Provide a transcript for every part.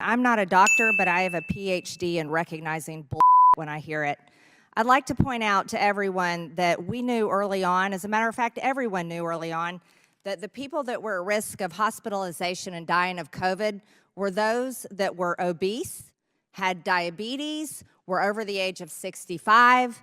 I'm not a doctor, but I have a PhD in recognizing bull when I hear it. I'd like to point out to everyone that we knew early on, as a matter of fact, everyone knew early on, that the people that were at risk of hospitalization and dying of COVID were those that were obese, had diabetes, were over the age of 65.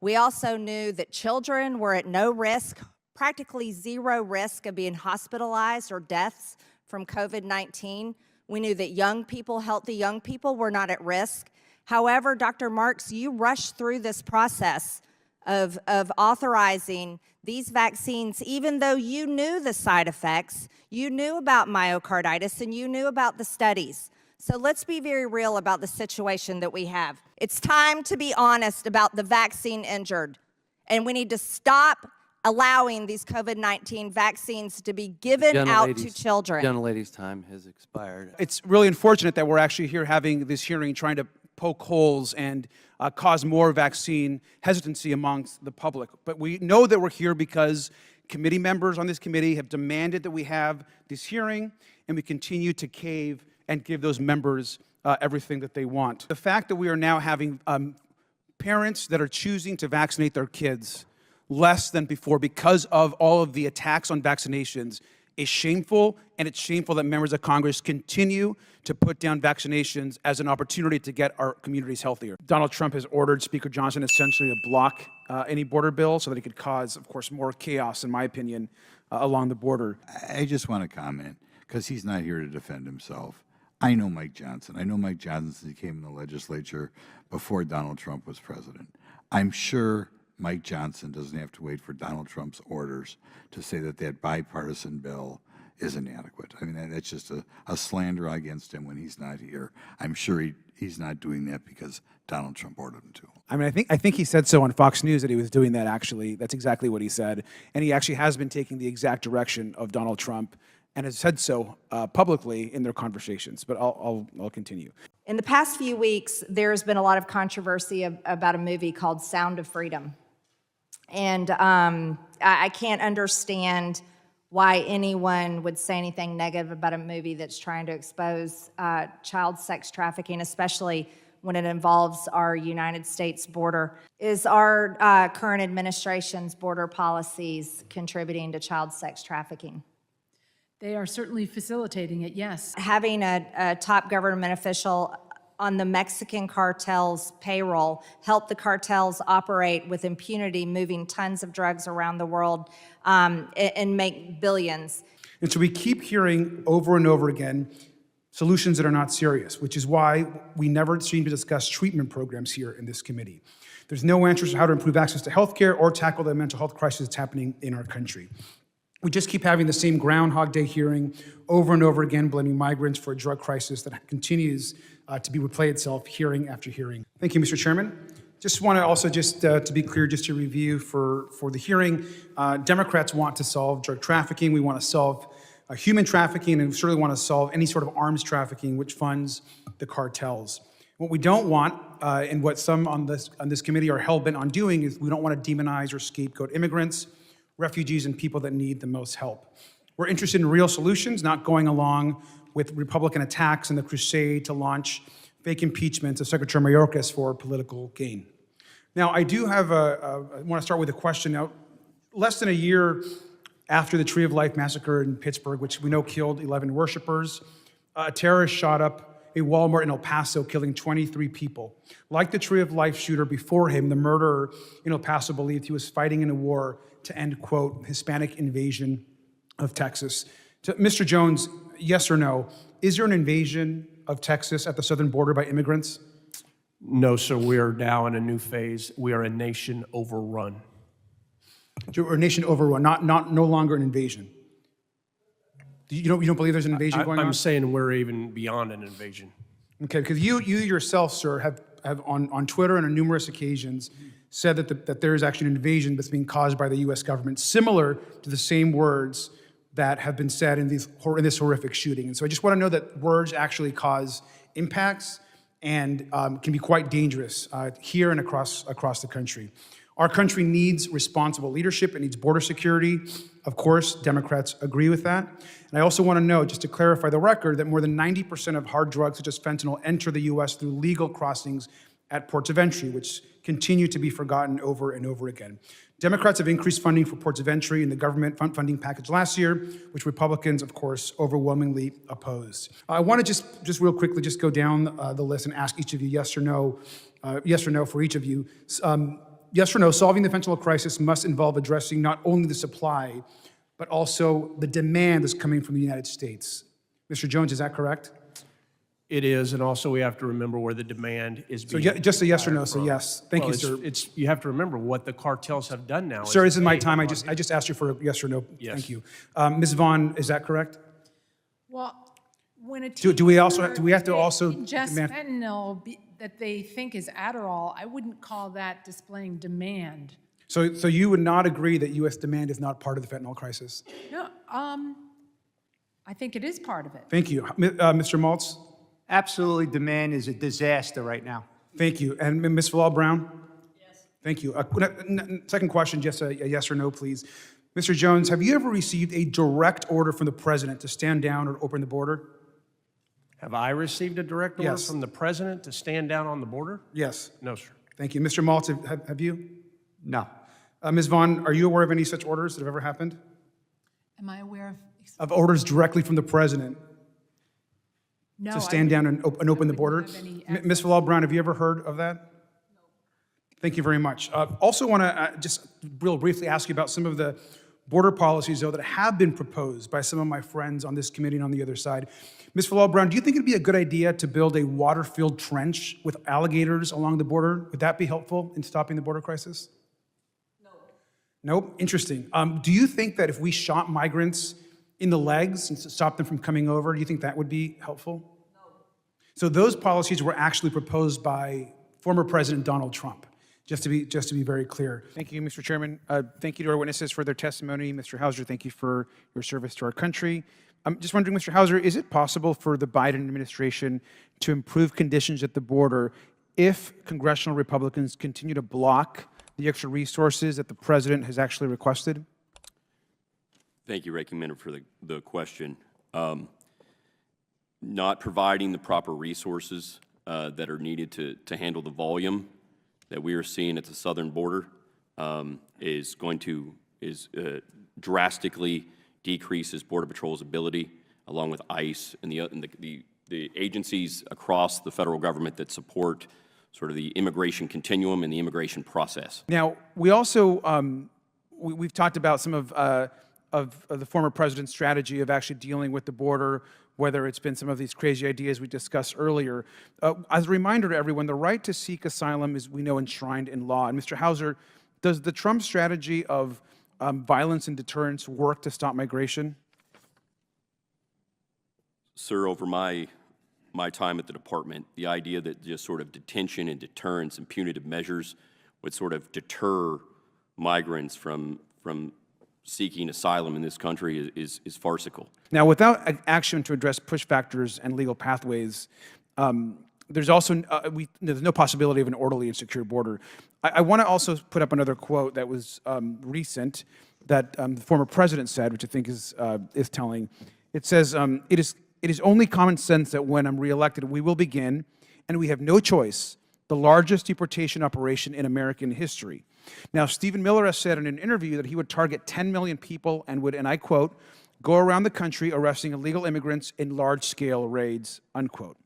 We also knew that children were at no risk, practically zero risk of being hospitalized or deaths from COVID-19. We knew that young people, healthy young people, were not at risk. However, Dr. Marks, you rushed through this process of authorizing these vaccines, even though you knew the side effects, you knew about myocarditis, and you knew about the studies. So let's be very real about the situation that we have. It's time to be honest about the vaccine injured, and we need to stop allowing these COVID-19 vaccines to be given out to children. Gentlelady's time has expired. It's really unfortunate that we're actually here having this hearing trying to poke holes and cause more vaccine hesitancy amongst the public. But we know that we're here because committee members on this committee have demanded that we have this hearing, and we continue to cave and give those members everything that they want. The fact that we are now having parents that are choosing to vaccinate their kids less than before because of all of the attacks on vaccinations is shameful, and it's shameful that members of Congress continue to put down vaccinations as an opportunity to get our communities healthier. Donald Trump has ordered Speaker Johnson essentially to block any border bill so that he could cause, of course, more chaos, in my opinion, along the border. I just want to comment, because he's not here to defend himself. I know Mike Johnson. I know Mike Johnson since he came in the legislature before Donald Trump was president. I'm sure Mike Johnson doesn't have to wait for Donald Trump's orders to say that that bipartisan bill is inadequate. I mean, that's just a slander against him when he's not here. I'm sure he's not doing that because Donald Trump ordered him to. I mean, I think he said so on Fox News that he was doing that, actually. That's exactly what he said. And he actually has been taking the exact direction of Donald Trump and has said so publicly in their conversations. But I'll continue. In the past few weeks, there's been a lot of controversy about a movie called Sound of Freedom. And I can't understand why anyone would say anything negative about a movie that's trying to expose child sex trafficking, especially when it involves our United States border. Is our current administration's border policies contributing to child sex trafficking? They are certainly facilitating it, yes. Having a top government official on the Mexican cartel's payroll help the cartels operate with impunity, moving tons of drugs around the world and make billions. And so we keep hearing over and over again solutions that are not serious, which is why we never seem to discuss treatment programs here in this committee. There's no answers to how to improve access to health care or tackle the mental health crisis that's happening in our country. We just keep having the same Groundhog Day hearing over and over again, blaming migrants for a drug crisis that continues to replay itself hearing after hearing. Thank you, Mr. Chairman. Just want to also to be clear, just to review for the hearing, Democrats want to solve drug trafficking. We want to solve human trafficking, and we certainly want to solve any sort of arms trafficking which funds the cartels. What we don't want, and what some on this committee are hell-bent on doing, is we don't want to demonize or scapegoat immigrants, refugees, and people that need the most help. We're interested in real solutions, not going along with Republican attacks and the crusade to launch fake impeachments of Secretary Mayorkas for political gain. Now, I do have I want to start with a question. Now, less than a year after the Tree of Life massacre in Pittsburgh, which we know killed 11 worshipers, a terrorist shot up a Walmart in El Paso, killing 23 people. Like the Tree of Life shooter before him, the murderer in El Paso believed he was fighting in a war to end, quote, Hispanic invasion of Texas. So, Mr. Jones, yes or no, is there an invasion of Texas at the southern border by immigrants? No, sir, we are now in a new phase. We are a nation overrun. So we're a nation overrun, no longer an invasion. You don't believe there's an invasion going on? I'm saying we're even beyond an invasion. Okay, because you yourself, sir, have on Twitter and on numerous occasions said that there is actually an invasion that's being caused by the U.S. government, similar to the same words that have been said in this horrific shooting. And so I just want to know that words actually cause impacts and can be quite dangerous here and across the country. Our country needs responsible leadership. It needs border security. Of course, Democrats agree with that. And I also want to note, just to clarify the record, that more than 90% of hard drugs such as fentanyl enter the U.S. through legal crossings at ports of entry, which continue to be forgotten over and over again. Democrats have increased funding for ports of entry in the government funding package last year, which Republicans, of course, overwhelmingly opposed. I want to just real quickly just go down the list and ask each of you yes or no for each of you. Yes or no, solving the fentanyl crisis must involve addressing not only the supply, but also the demand that's coming from the United States. Mr. Jones, is that correct? It is, and also we have to remember where the demand is So being. just a yes or no, so yes. Thank you, Well, sir. you have to remember what the cartels have done now. Sir, this is my they time. I have just asked you for a yes or no. Yes. Thank you. Ms. Vaughn, is that correct? Well, when a Do we also teenager do we have to also ingests demand? fentanyl that they think is Adderall, I wouldn't call that displaying demand. So you would not agree that U.S. demand is not part of the fentanyl crisis? No, I think it is part of it. Thank you. Mr. Maltz? Absolutely, demand is a disaster right now. Thank you. And Ms. Falal Brown? Yes. Thank you. Second question, just a yes or no, please. Mr. Jones, have you ever received a direct order from the president to stand down or open the border? Have I received a direct order Yes. from the president to stand down on the border? Yes. No, sir. Thank you. Mr. Maltz, have you? No. Ms. Vaughn, are you aware of any such orders that have ever happened? Am I aware of? Of orders directly from the president No. to stand down and open the border? have any Ms. Falal Brown, have you ever heard of that? No. Thank you very much. Also want to just real briefly ask you about some of the border policies, though, that have been proposed by some of my friends on this committee and on the other side. Ms. Falal Brown, do you think it'd be a good idea to build a water-filled trench with alligators along the border? Would that be helpful in stopping the border crisis? No. Nope. Interesting. Do you think that if we shot migrants in the legs and stop them from coming over, do you think that would be helpful? No. So those policies were actually proposed by former President Donald Trump, just to be very clear. Thank you, Mr. Chairman. Thank you to our witnesses for their testimony. Mr. Hauser, thank you for your service to our country. I'm just wondering, Mr. Hauser, is it possible for the Biden administration to improve conditions at the border if congressional Republicans continue to block the extra resources that the president has actually requested? Thank you, Ranking Member, for the question. Not providing the proper resources that are needed to handle the volume that we are seeing at the southern border is going to drastically decreases Border Patrol's ability, along with ICE and the agencies across the federal government that support sort of the immigration continuum and the immigration process. Now, we also we've talked about some of the former president's strategy of actually dealing with the border, whether it's been some of these crazy ideas we discussed earlier. As a reminder to everyone, the right to seek asylum is, we know, enshrined in law. And Mr. Hauser, does the Trump strategy of violence and deterrence work to stop migration? Sir, over my time at the department, the idea that just sort of detention and deterrence and punitive measures would sort of deter migrants from seeking asylum in this country is farcical. Now, without action to address push factors and legal pathways, there's also there's no possibility of an orderly and secure border. I want to also put up another quote that was recent that the former president said, which I think is telling. It says, "It is only common sense that when I'm reelected, we will begin, and we have no choice, the largest deportation operation in American history." Now, Stephen Miller has said in an interview that he would target 10 million people and would, and I quote, "go around the country arresting illegal immigrants in large-scale raids," unquote.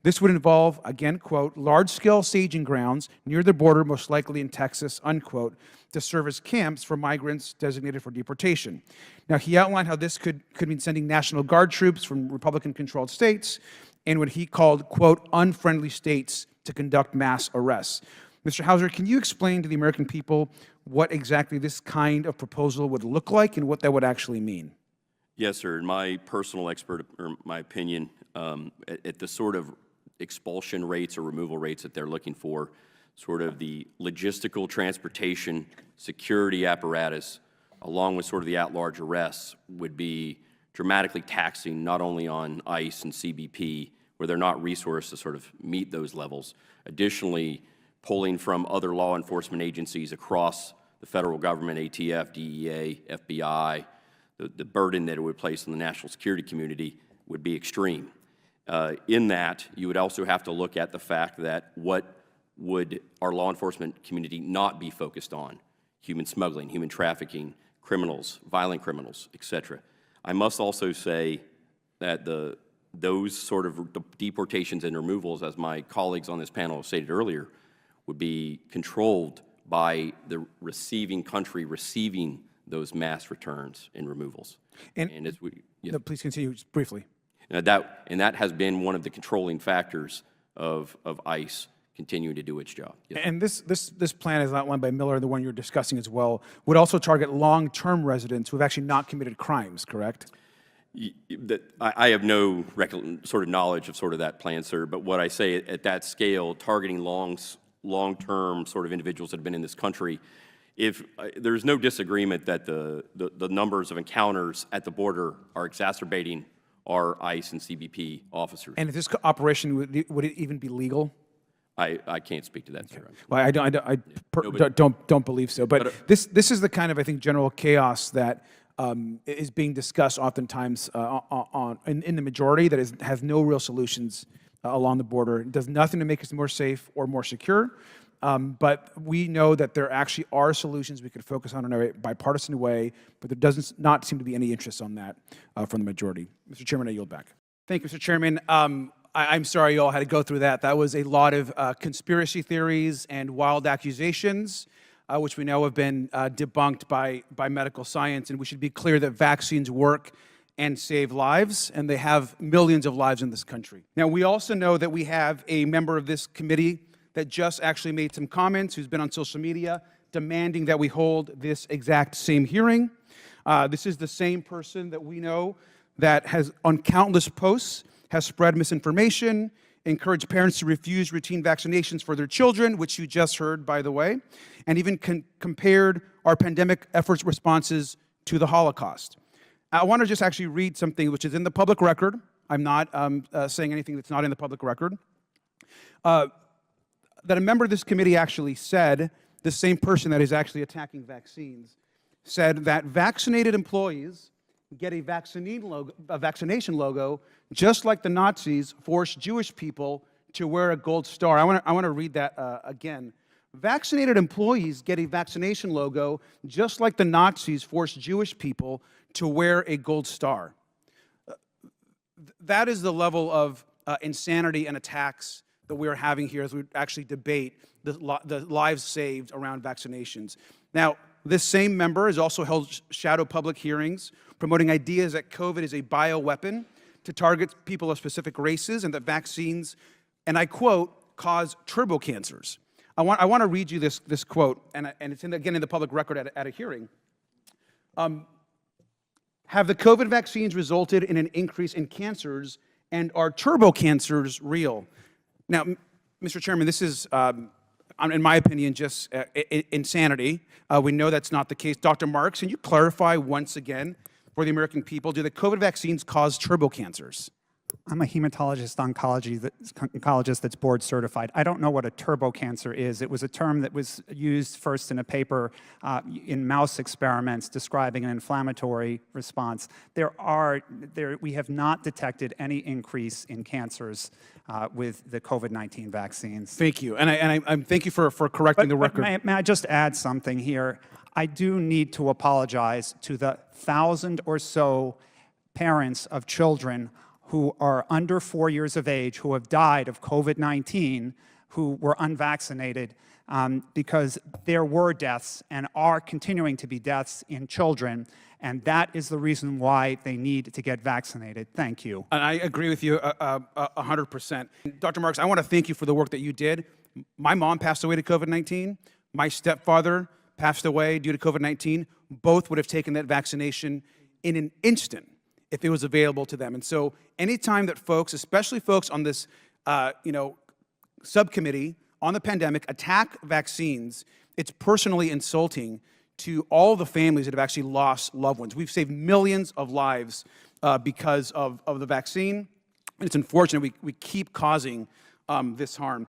This would involve, again, quote, "large-scale staging grounds near the border, most likely in Texas," unquote, to serve as camps for migrants designated for deportation. Now, he outlined how this could mean sending National Guard troops from Republican-controlled states and what he called, quote, "unfriendly states" to conduct mass arrests. Mr. Hauser, can you explain to the American people what exactly this kind of proposal would look like and what that would actually mean? Yes, sir. In my personal my opinion, at the sort of expulsion rates or removal rates that they're looking for, sort of the logistical transportation security apparatus, along with sort of the at-large arrests, would be dramatically taxing not only on ICE and CBP, where they're not resourced to sort of meet those levels. Additionally, pulling from other law enforcement agencies across the federal government, ATF, DEA, FBI, the burden that it would place on the national security community would be extreme. In that, you would also have to look at the fact that what would our law enforcement community not be focused on? Human smuggling, human trafficking, criminals, violent criminals, et cetera. I must also say that those sort of deportations and removals, as my colleagues on this panel have stated earlier, would be controlled by the receiving country receiving those mass returns and removals. And as we, yes. No, please continue just briefly. That has been one of the controlling factors of ICE continuing to do its job. Yes. And this plan is outlined by Miller, the one you're discussing as well, would also target long-term residents who have actually not committed crimes, correct? I have no sort of knowledge of sort of that plan, sir, but what I say at that scale, targeting long-term sort of individuals that have been in this country, if there's no disagreement that the numbers of encounters at the border are exacerbating our ICE and CBP officers. And if this operation, would it even be legal? I can't speak to that, sir. Well, I don't believe so. But this is the kind of, I think, general chaos that is being discussed oftentimes in the majority that has no real solutions along the border. It does nothing to make us more safe or more secure. But we know that there actually are solutions we could focus on in a bipartisan way, but there does not seem to be any interest on that from the majority. Mr. Chairman, I yield back. Thank you, Mr. Chairman. I'm sorry you all had to go through that. That was a lot of conspiracy theories and wild accusations, which we know have been debunked by medical science. And we should be clear that vaccines work and save lives, and they have millions of lives in this country. Now, we also know that we have a member of this committee that just actually made some comments, who's been on social media demanding that we hold this exact same hearing. This is the same person that we know that has, on countless posts, has spread misinformation, encouraged parents to refuse routine vaccinations for their children, which you just heard, by the way, and even compared our pandemic efforts responses to the Holocaust. I want to just actually read something which is in the public record. I'm not saying anything that's not in the public record. That a member of this committee actually said, the same person that is actually attacking vaccines, said that vaccinated employees get a vaccination logo, just like the Nazis forced Jewish people to wear a gold star. I want to read that again. Vaccinated employees get a vaccination logo, just like the Nazis forced Jewish people to wear a gold star. That is the level of insanity and attacks that we are having here as we actually debate the lives saved around vaccinations. Now, this same member has also held shadow public hearings promoting ideas that COVID is a bioweapon to target people of specific races and that vaccines, and I quote, cause turbo cancers. I want to read you this quote, and it's again in the public record at a hearing. Have the COVID vaccines resulted in an increase in cancers, and are turbo cancers real? Now, Mr. Chairman, this is, in my opinion, just insanity. We know that's not the case. Dr. Marks, can you clarify once again for the American people, do the COVID vaccines cause turbo cancers? I'm a oncologist that's board certified. I don't know what a turbo cancer is. It was a term that was used first in a paper in mouse experiments describing an inflammatory response. We have not detected any increase in cancers with the COVID-19 vaccines. Thank you, and I thank you for correcting the record. May I just add something here? I do need to apologize to the 1,000 or so parents of children who are under 4 years of age who have died of COVID-19 who were unvaccinated because there were deaths and are continuing to be deaths in children, and that is the reason why they need to get vaccinated. Thank you. And I agree with you 100%. Dr. Marks, I want to thank you for the work that you did. My mom passed away to COVID-19. My stepfather passed away due to COVID-19. Both would have taken that vaccination in an instant if it was available to them. And so anytime that folks, especially folks on this subcommittee on the pandemic, attack vaccines, it's personally insulting to all the families that have actually lost loved ones. We've saved millions of lives because of the vaccine. And it's unfortunate we keep causing this harm.